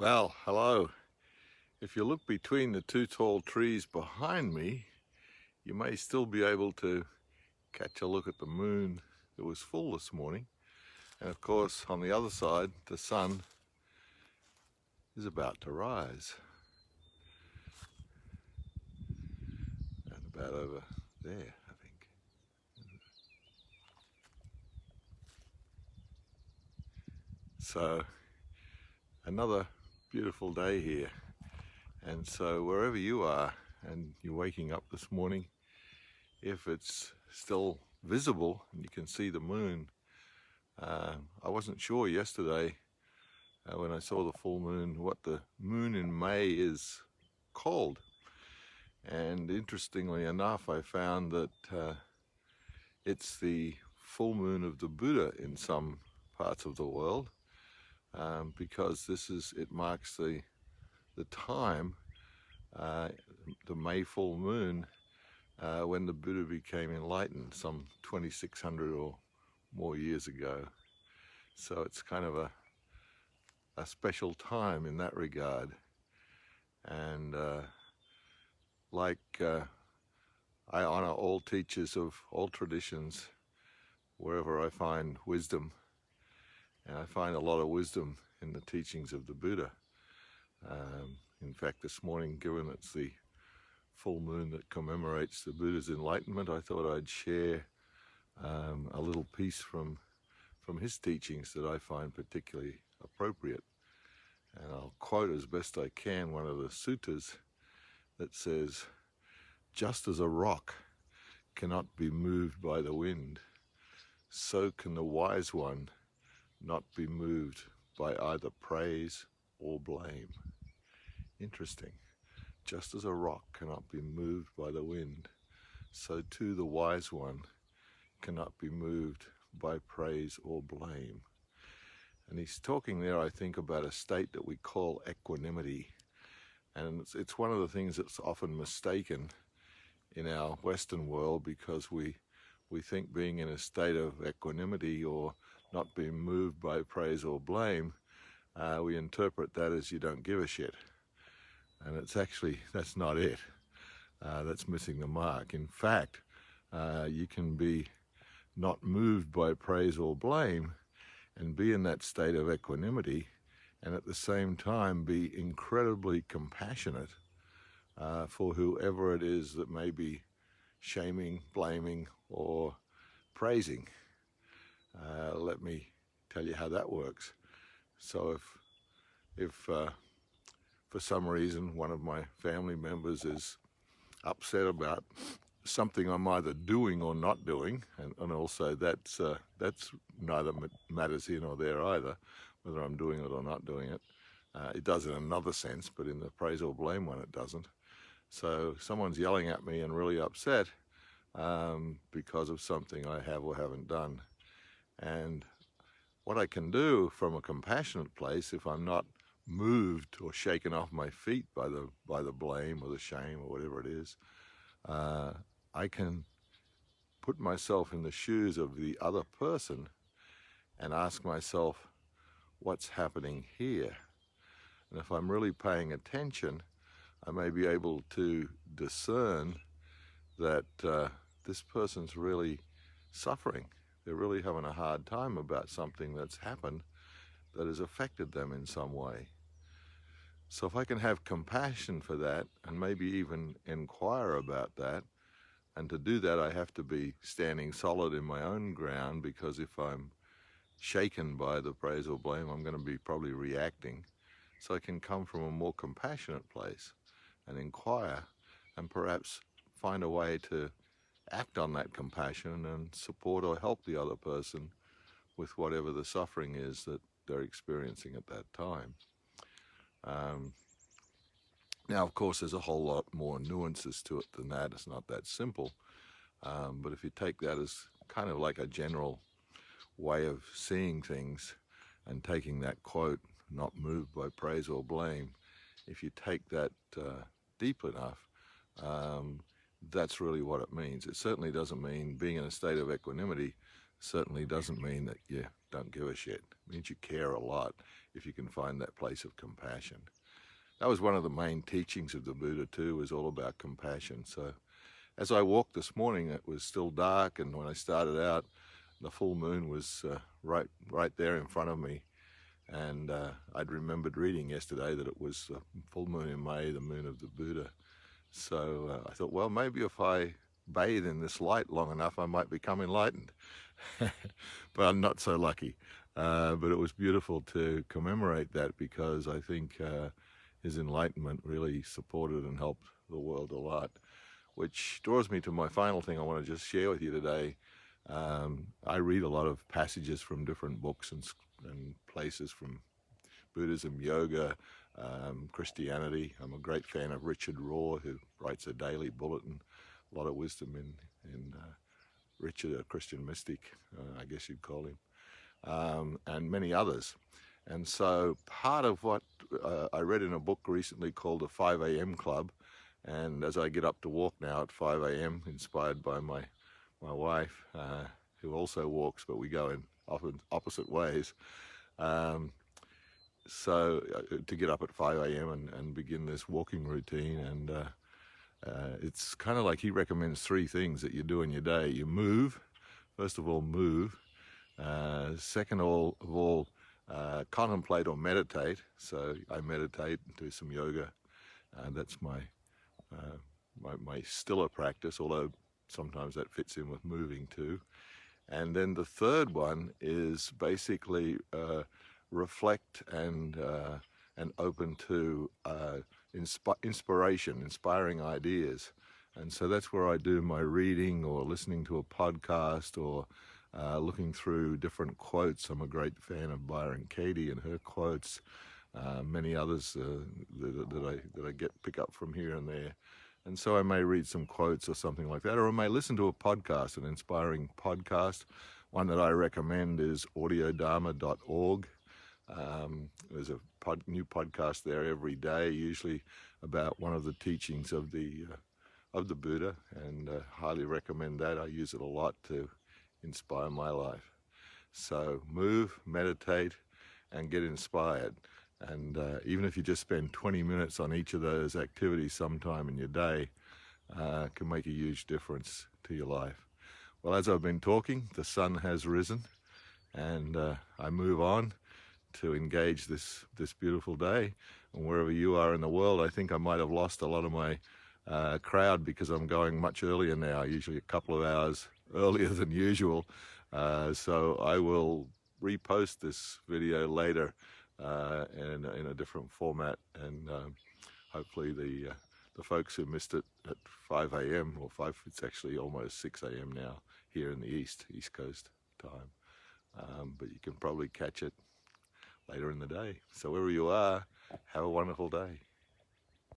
Well, hello. If you look between the two tall trees behind me, you may still be able to catch a look at the moon that was full this morning. And of course, on the other side, the sun is about to rise. And about over there, I think. So, another beautiful day here. And so wherever you are and you're waking up this morning, if it's still visible and you can see the moon, I wasn't sure yesterday when I saw the full moon what the moon in May is called. And interestingly enough, I found that it's the full moon of the Buddha in some parts of the world, because it marks the time, the May full moon, when the Buddha became enlightened some 2,600 or more years ago. So it's kind of a special time in that regard. And I honor all teachers of all traditions wherever I find wisdom, and I find a lot of wisdom in the teachings of the Buddha. In fact, this morning, given it's the full moon that commemorates the Buddha's enlightenment, I thought I'd share a little piece from his teachings that I find particularly appropriate. And I'll quote as best I can one of the suttas that says, "Just as a rock cannot be moved by the wind, so can the wise one not be moved by either praise or blame." Interesting. Just as a rock cannot be moved by the wind, so too the wise one cannot be moved by praise or blame. And he's talking there, I think, about a state that we call equanimity. And it's one of the things that's often mistaken in our Western world, because we think being in a state of equanimity or not being moved by praise or blame, we interpret that as you don't give a shit. And that's not it. That's missing the mark. In fact, you can be not moved by praise or blame and be in that state of equanimity, and at the same time be incredibly compassionate for whoever it is that may be shaming, blaming, or praising. Let me tell you how that works. So if for some reason one of my family members is upset about something I'm either doing or not doing, and also that's neither matters here nor there either, whether I'm doing it or not doing it. It does in another sense, but in the praise or blame one it doesn't. So someone's yelling at me and really upset because of something I have or haven't done. And what I can do from a compassionate place, if I'm not moved or shaken off my feet by the blame or the shame or whatever it is, I can put myself in the shoes of the other person and ask myself, what's happening here? And if I'm really paying attention, I may be able to discern that this person's really suffering. They're really having a hard time about something that's happened that has affected them in some way. So if I can have compassion for that and maybe even inquire about that, and to do that I have to be standing solid in my own ground, because if I'm shaken by the praise or blame, I'm going to be probably reacting. So I can come from a more compassionate place and inquire and perhaps find a way to act on that compassion and support or help the other person with whatever the suffering is that they're experiencing at that time. Now, of course, there's a whole lot more nuances to it than that. It's not that simple. But if you take that as kind of like a general way of seeing things, and taking that quote, "not moved by praise or blame," if you take that deep enough, that's really what it means. It certainly doesn't mean being in a state of equanimity, certainly doesn't mean that you're don't give a shit. It means you care a lot if you can find that place of compassion. That was one of the main teachings of the Buddha too, was all about compassion. So as I walked this morning, it was still dark, and when I started out, the full moon was right there in front of me. And I'd remembered reading yesterday that it was the full moon in May, the moon of the Buddha. So I thought, well, maybe if I bathe in this light long enough, I might become enlightened. But I'm not so lucky. But it was beautiful to commemorate that, because I think his enlightenment really supported and helped the world a lot. Which draws me to my final thing I want to just share with you today. I read a lot of passages from different books and places from Buddhism, yoga, Christianity. I'm a great fan of Richard Rohr, who writes a daily bulletin. A lot of wisdom in Richard, a Christian mystic, I guess you'd call him, and many others. And so part of what I read in a book recently called the 5 a.m. Club, and as I get up to walk now at 5 a.m., inspired by my wife, who also walks, but we go in often opposite ways. So to get up at 5 a.m. and begin this walking routine, and it's kind of like he recommends 3 things that you do in your day. You move, first of all, move. Second of all, contemplate or meditate. So I meditate and do some yoga. That's my stiller practice, although sometimes that fits in with moving too. And then the third one is basically reflect and open to inspiring ideas. And so that's where I do my reading or listening to a podcast or looking through different quotes. I'm a great fan of Byron Katie and her quotes, many others that I pick up from here and there. And so I may read some quotes or something like that, or I may listen to a podcast, an inspiring podcast. One that I recommend is audiodharma.org. There's a new podcast there every day, usually about one of the teachings of the Buddha, and highly recommend that. I use it a lot to inspire my life. So move, meditate, and get inspired. And even if you just spend 20 minutes on each of those activities sometime in your day, can make a huge difference to your life. Well, as I've been talking, the sun has risen, and I move on to engage this beautiful day. And wherever you are in the world, I think I might have lost a lot of my crowd, because I'm going much earlier now, usually a couple of hours earlier than usual. So I will repost this video later in a different format, and hopefully the folks who missed it at 5 a.m. or 5, it's actually almost 6 a.m. now here in the East Coast time. But you can probably catch it later in the day. So wherever you are, have a wonderful day.